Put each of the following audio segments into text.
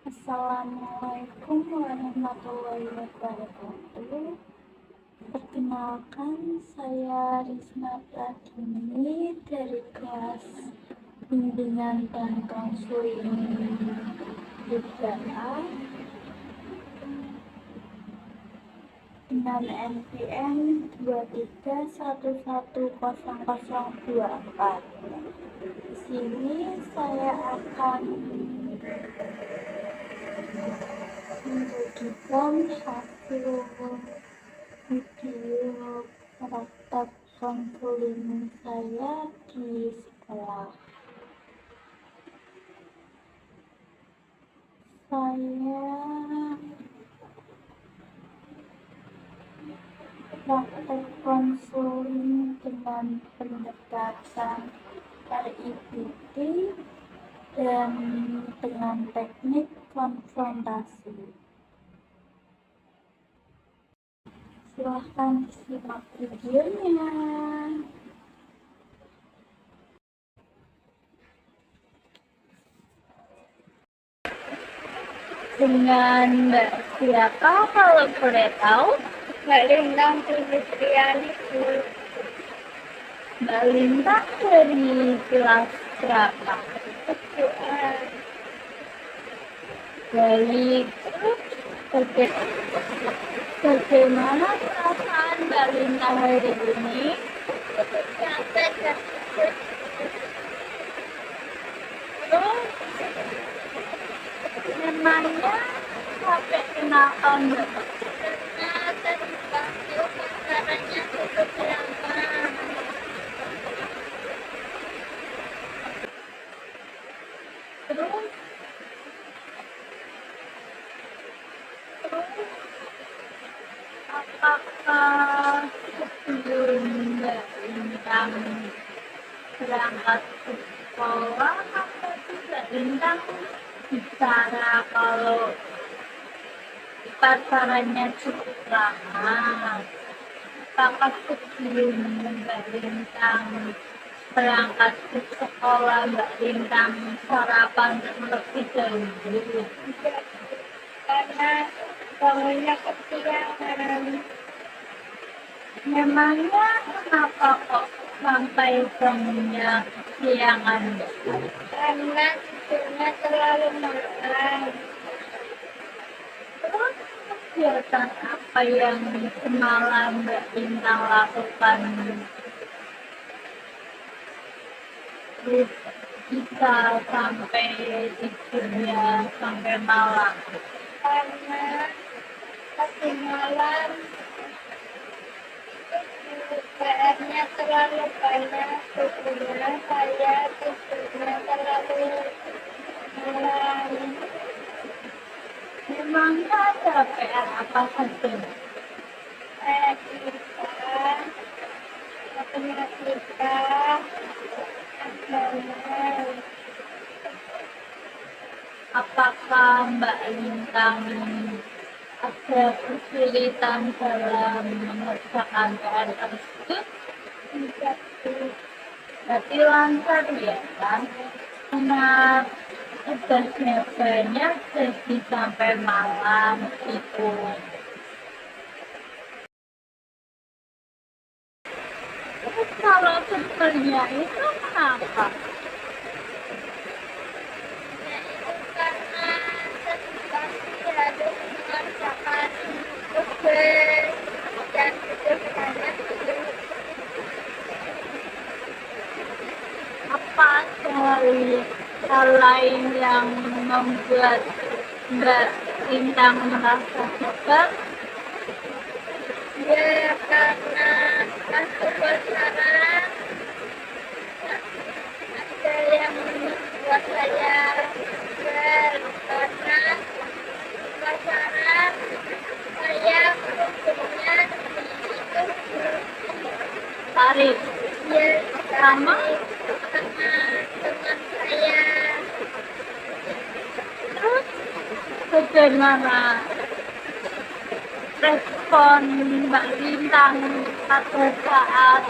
Assalamualaikum warahmatullahi wabarakatuh. Perkenalkan, saya Risma Pratini dari kelas Bimbingan dan Konseling 3A dengan NPM 23110024. Di sini saya akan membagikan hasil video praktek konseling saya di sekolah. Saya praktek konseling dengan pendekatan RIPT dan dengan teknik konfrontasi. Silahkan simak videonya. Dengan Mbak siapa kalau boleh tahu? Mbak Lintang Trivitriani. Mbak Lintang dari kelas berapa? Dari bagaimana perasaan Mbak Lintang hari ini? Terus memangnya sampai kenapa Mbak? Caranya cukup lama. Terus apakah sebelum Mbak Lintang berangkat ke sekolah atau Mbak Lintang bicara kalau pacarannya cukup lama? Apakah sebelum Mbak Lintang berangkat ke sekolah Mbak Lintang sarapan terlebih dahulu? Karena bangunnya kesiangan. Memangnya kenapa kok sampai bangunnya kesiangan? Karena tidurnya terlalu malam. Terus kegiatan apa yang semalam Mbak Lintang lakukan? Terus bisa sampai tidurnya sampai malam. Karena tadi malam PR-nya terlalu banyak, tidurnya saya tidurnya terlalu malam. Memangnya ada PR apa saja? Saya kita matematika, agama. Apakah Mbak Lintang ada kesulitan dalam mengerjakan PR tersebut? Tidak Berarti lancar ya kan? Karena tugasnya banyak jadi sampai malam itu. Terus kalau sebelnya itu kenapa? karena pasti harus mengerjakan tugas dan tugasnya Apa dari hal lain yang membuat Mbak Lintang merasa beban? ya karena waktu pacaran ada yang membuat saya kesel karena pacaran saya punya itu Tarik ya sama sama teman saya. terus bagaimana respon Mbak Lintang pada saat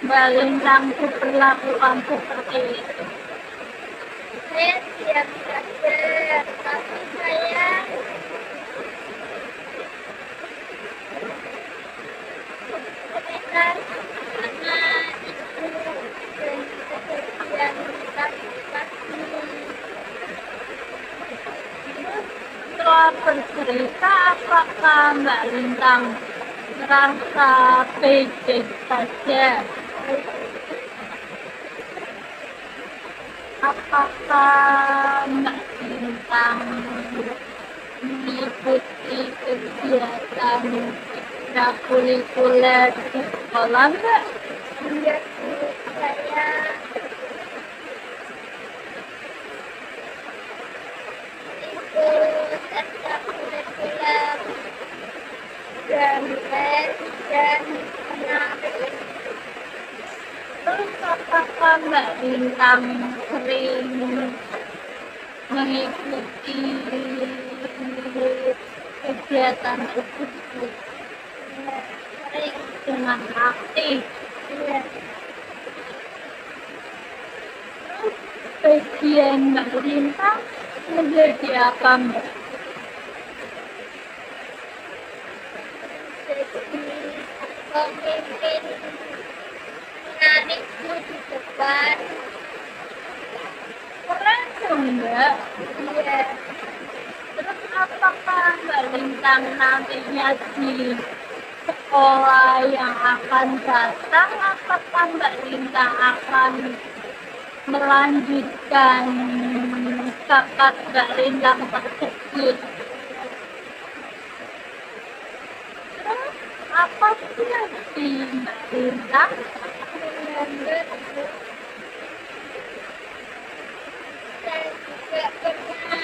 Mbak Lintang diperlakukan seperti itu? Saya siap tapi saya mendengar karena itu dan kejadian kaki-kaki. Setelah bercerita, apakah Mbak Lintang merasa pede saja? Apakah Mbak Lintang mengikuti kegiatan ekstrakurikuler di sekolah, Mbak? Iya, saya ikut ekstrakurikuler dan les dan menari. Terus apakah Mbak Lintang sering mengikuti kegiatan tersebut Sering, dengan aktif? iya, Bagian Mbak Lintang menjadi apa, Mbak? jadi pemimpin menarikku di depan. Keren dong, Mbak. Iya, Terus apakah Mbak Lintang nantinya di sekolah yang akan datang, apakah Mbak Lintang akan melanjutkan bakat Mbak Lintang tersebut? Terus apa sih yang di Mbak Lintang? dan saya juga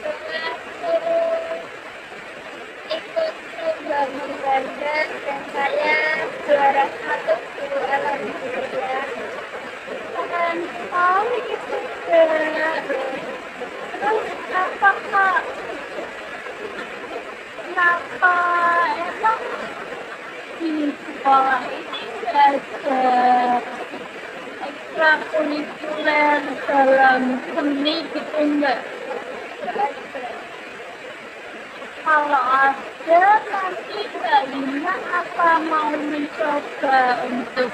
pernah suruh ikut lomba menggambar dan saya juara satu alhamdulillah. Keren sekali itu, Mbak. Terus apakah kenapa emang di sekolah ini nggak ada ekstrakurikuler dalam seni gitu, Mbak? Kalau ada, nanti Mbak Lina apa mau mencoba untuk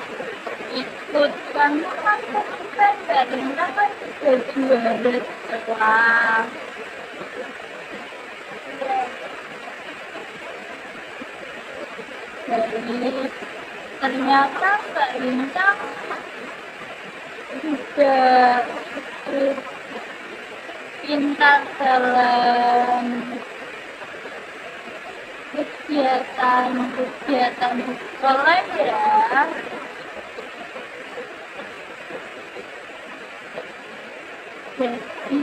ikut? Karena kan kita Mbak Lina kan juga juara sekolah. Jadi ternyata Mbak Lina juga pintar dalam kegiatan di sekolah ya. Jadi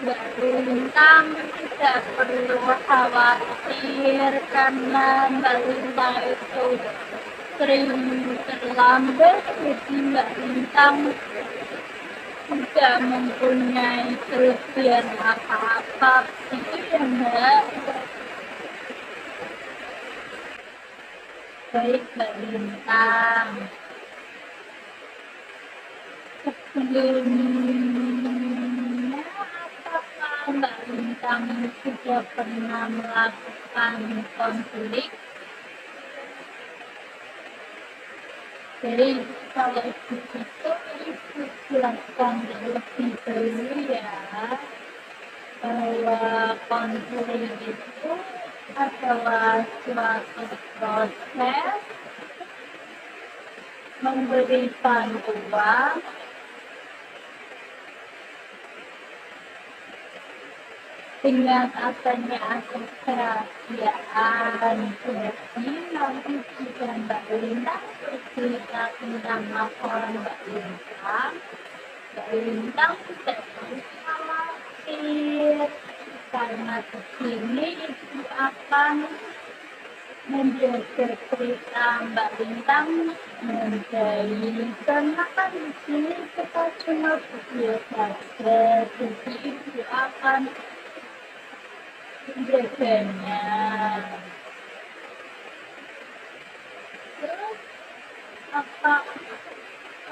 Mbak Lintang tidak perlu khawatir karena Mbak Lintang itu sering terlambat, jadi Mbak Lintang tidak mempunyai kelebihan apa-apa, itu ya Mbak. Baik Mbak Lintang, sebelumnya apakah Mbak Lintang sudah pernah melakukan konseling? Jadi kalau begitu Ibu jelaskan terlebih dahulu ya, bahwa konseling itu adalah suatu proses memberi bantuan dengan adanya akses kerahasiaan. Jadi nanti jika Mbak Lintang bercerita tentang laporan Mbak Lintang tidak perlu khawatir karena di sini Ibu akan menjaga cerita Mbak Lintang menjadi, karena kan di sini kita cuma berdua saja, jadi Ibu akan menjaganya. Terus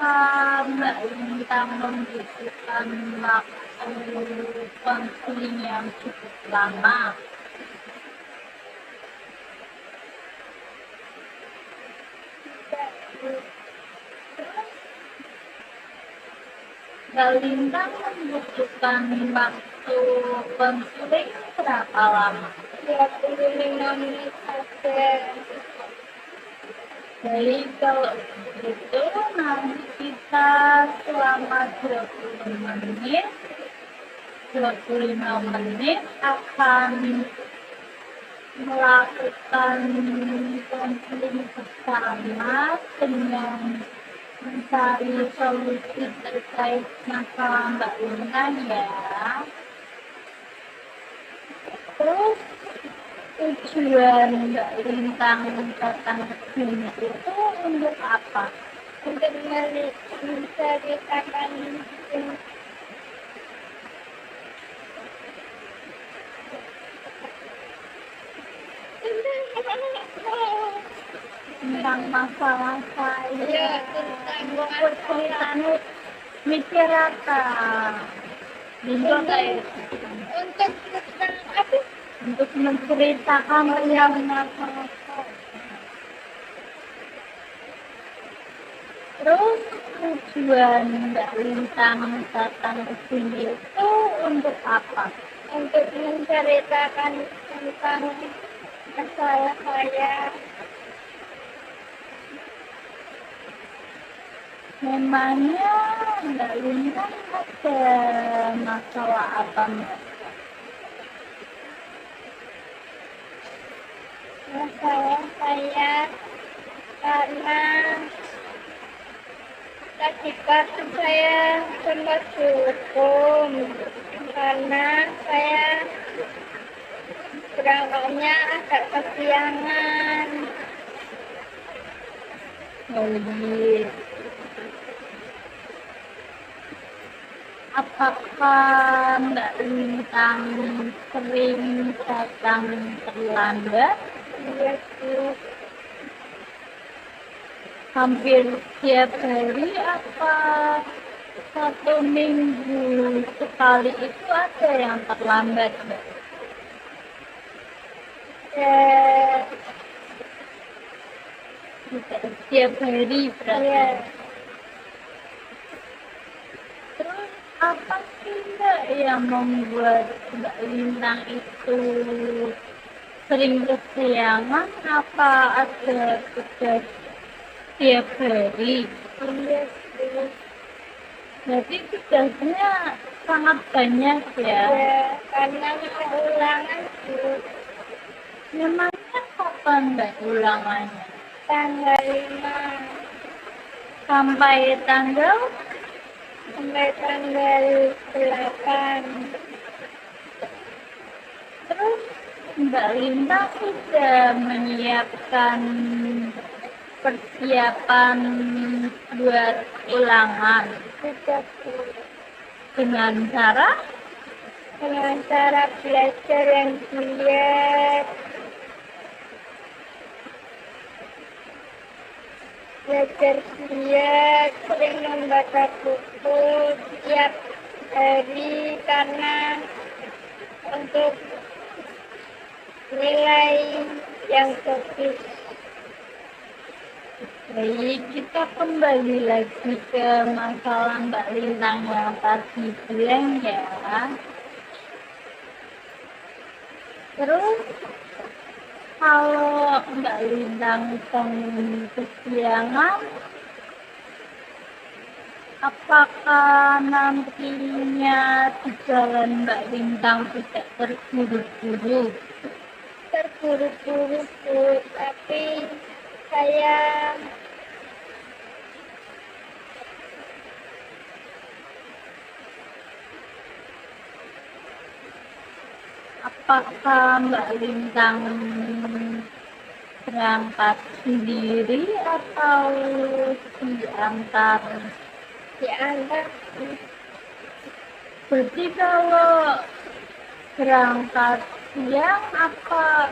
apakah Mbak Lintang membutuhkan waktu konseling yang cukup lama? Mbak Lintang membutuhkan waktu konseling berapa lama? 25 menit saja. Jadi kalau begitu nanti kita selama 25 menit akan melakukan konseling bersama dengan mencari solusi terkait masalah Mbak Lintang ya. Terus tujuan Mbak Lintang datang ke sini itu untuk apa? Untuk menceritakan Tentang masalah saya. ya, tentang Ceritanya mikir apa? Bingung kayak untuk tentang apa? untuk menceritakan tentang masalah saya. Terus tujuan Mbak Lintang datang ke sini itu untuk apa? Untuk menceritakan tentang masalah saya. Memangnya Mbak Lintang ada masalah apa Mbak? Masalah saya karena tadi pagi saya sempat dihukum karena saya berangkatnya agak kesiangan. Jadi, apakah Mbak Lintang sering datang terlambat? Iya sih, Hampir tiap hari apa satu minggu sekali itu ada yang terlambat Mbak? ya, Tiap hari berarti. ya. Terus apa sih Mbak yang membuat Mbak Lintang itu sering kesiangan? Apa ada tugas tiap hari? Iya sih. Berarti tugasnya sangat banyak ya. Ya, karena ulangan sih Memangnya kapan Mbak ulangannya? tanggal 5 Sampai tanggal sampai tanggal 8. terus Mbak Lintang sudah menyiapkan persiapan buat ulangan Sudah sih. dengan cara Dengan cara belajar yang giat, sering membaca buku setiap hari karena untuk nilai yang bagus. baik. Kita kembali lagi ke masalah Mbak Lintang yang tadi bilang ya. Terus kalau Mbak Lintang kesiangan, apakah nantinya di jalan Mbak Lintang tidak terburu-buru? Terburu-buru Bu, tapi saya Apakah Mbak Lintang berangkat sendiri atau diantar? diantar Berarti kalau berangkat siang apa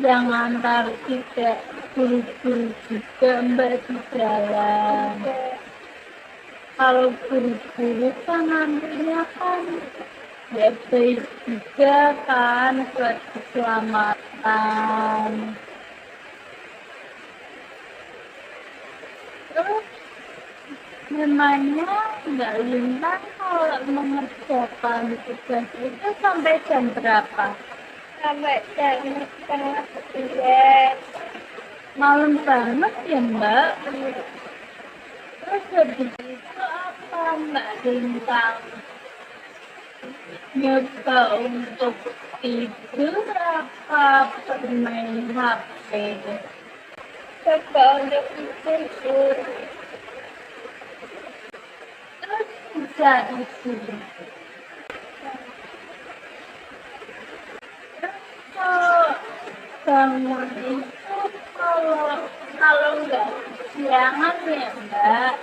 yang antar tidak guru-guru juga Mbak di dalam. Kalau guru-guru kan nantinya kan ya baik juga kan buat keselamatan. Terus memangnya Mbak Lintang kalau mengerjakan tugas itu sampai jam berapa? Sampai jam setengah 3. Malam banget ya Mbak? Terus habis itu apa Mbak Lintang? Nyoba untuk tidur apa bermain HP? Coba untuk tidur. Terus bisa tidur. Terus kalau bangun itu kalau nggak siangan ya Mbak,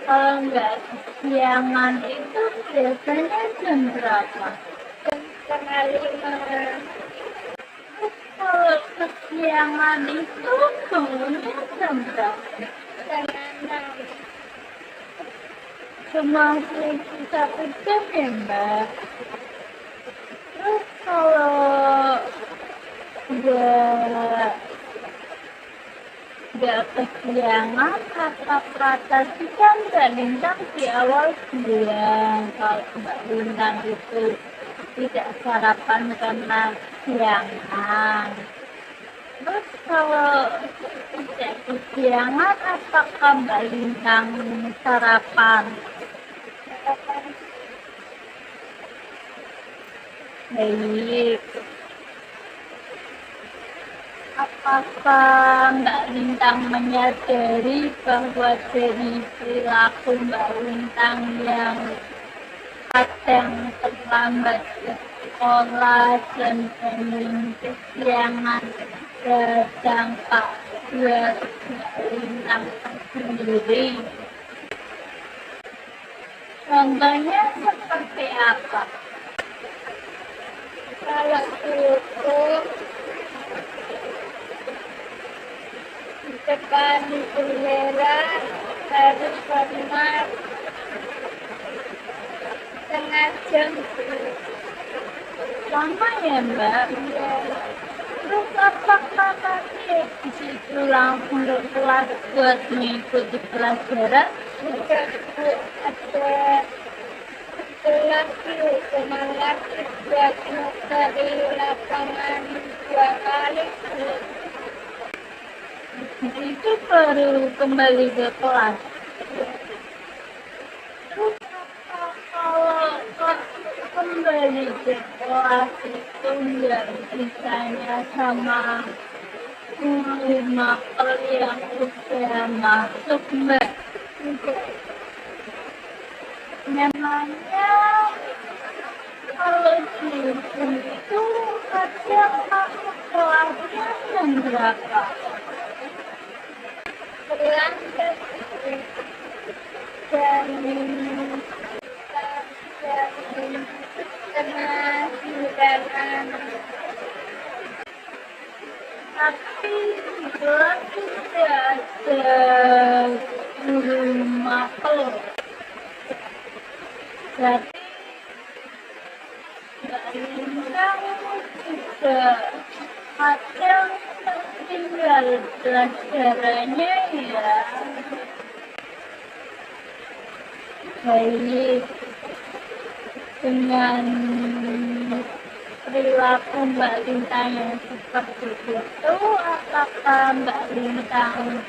kalau nggak siangan itu biasanya jam berapa? Jam setengah 5. Kalau kesiangan itu bangunnya jam berapa? Setengah 6. Cuma selisih 1 jam ya Mbak. Terus kalau nggak kesiangan kata-kata sih kan Mbak Lintang di awal bilang kalau Mbak Lintang itu tidak sarapan karena siangan. Terus kalau tidak kesiangan apakah Mbak Lintang sarapan? Baik. Apakah Mbak Lintang menyadari bahwa dari perilaku Mbak Lintang yang kadang terlambat ke sekolah dan kesiangan berdampak buat Mbak Lintang sendiri? Contohnya seperti apa? Kalau itu di depan bendera harus benar setengah jam. Lama ya Mbak? Terus apakah nanti di situ langsung ke kelas buat mengikuti pelajaran? Juga ada kelas semangat buat dari lapangan 2 kali. Itu baru kembali ke kelas. Terus kalau kembali ke kelas itu nggak ditanya sama guru mapel yang udah masuk Mbak? Memangnya kalau dihukum itu kadang masuk kelasnya jam berapa? Berlanjut jam setengah 9. Tapi kebetulan tidak ada guru mapel. Jadi Mbak Lintang juga kadang tertinggal pelajarannya ya. Baik, dengan perilaku Mbak Lintang yang seperti itu, apakah Mbak Lintang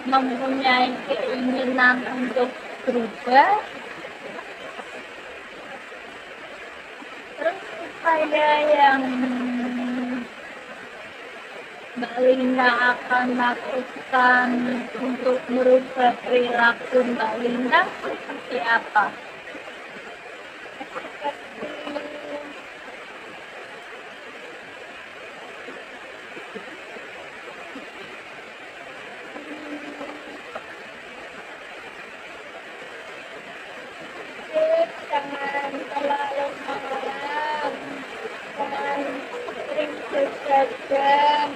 mempunyai keinginan untuk berubah? Terus supaya yang Mbak Lintang akan lakukan untuk merubah perilaku Mbak Lintang seperti apa? Jangan terlalu malam, jangan sering begadang,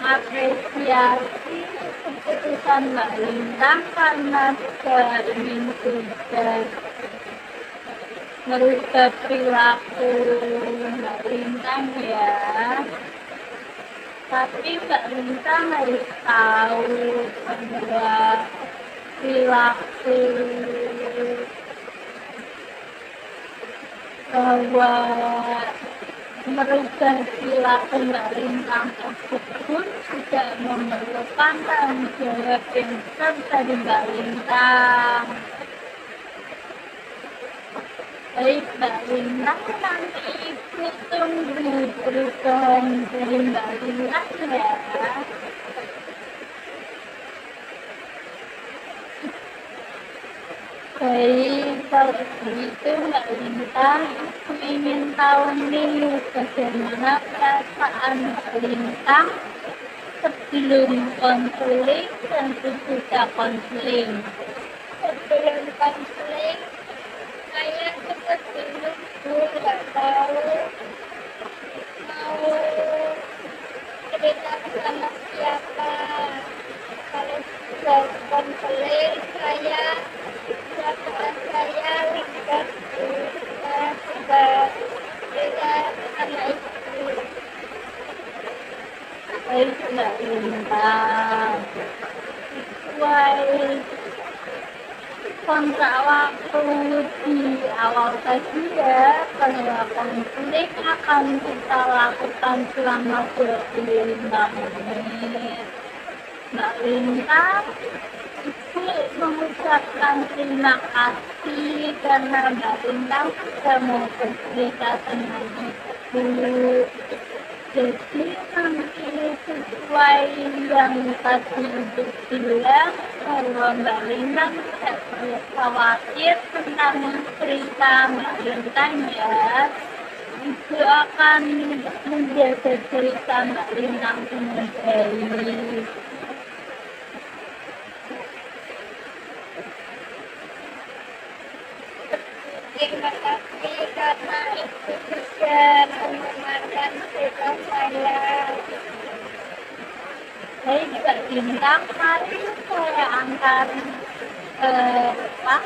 mengapresiasi keputusan Mbak Lintang karena tidak ingin sudah merubah perilaku Mbak Lintang ya. Tapi Mbak Lintang harus tahu bahwa perilaku bahwa merubah perilaku Mbak Lintang tersebut tidak memerlukan tanggung jawab yang besar dari Mbak Lintang. Baik Mbak Lintang, nanti Ibu tunggu perubahan dari Mbak Lintang ya. Baik, kalau begitu Mbak Lintang, aku ingin tahu nih bagaimana perasaan Mbak Lintang sebelum konseling dan sesudah konseling. Sebelum konseling, saya sempat bingung Bu, nggak tahu mau cerita sama siapa. Kalau sudah konseling, saya perasaan saya lega Bu, saya sudah cerita sama Ibu. Baik Mbak Lintang, sesuai kontrak waktu di awal tadi ya, bahwa konseling akan kita lakukan selama 25 menit. Mbak Lintang, Ibu mengucapkan terima kasih karena Mbak Lintang sudah mau bercerita dengan Ibu. Jadi nanti sesuai yang tadi Ibu bilang bahwa Mbak Lintang tidak perlu khawatir tentang cerita Mbak Lintang ya. Ibu akan menjaga cerita Mbak Lintang dengan baik. Terima kasih karena Ibu sudah mendengarkan cerita saya. Baik Mbak Lintang, mari saya antar Pak.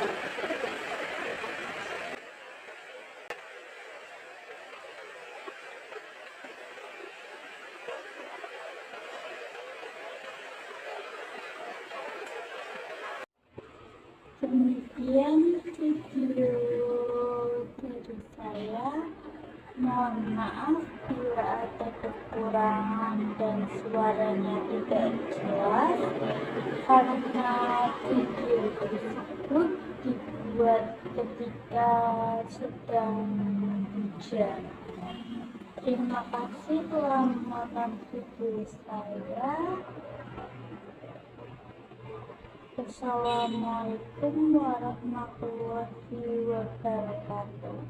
Demikian video dari saya. Mohon maaf bila ada kekurangan dan suaranya tidak jelas karena video tersebut dibuat ketika sedang hujan. Terima kasih telah menonton video saya. Wassalamualaikum warahmatullahi wabarakatuh.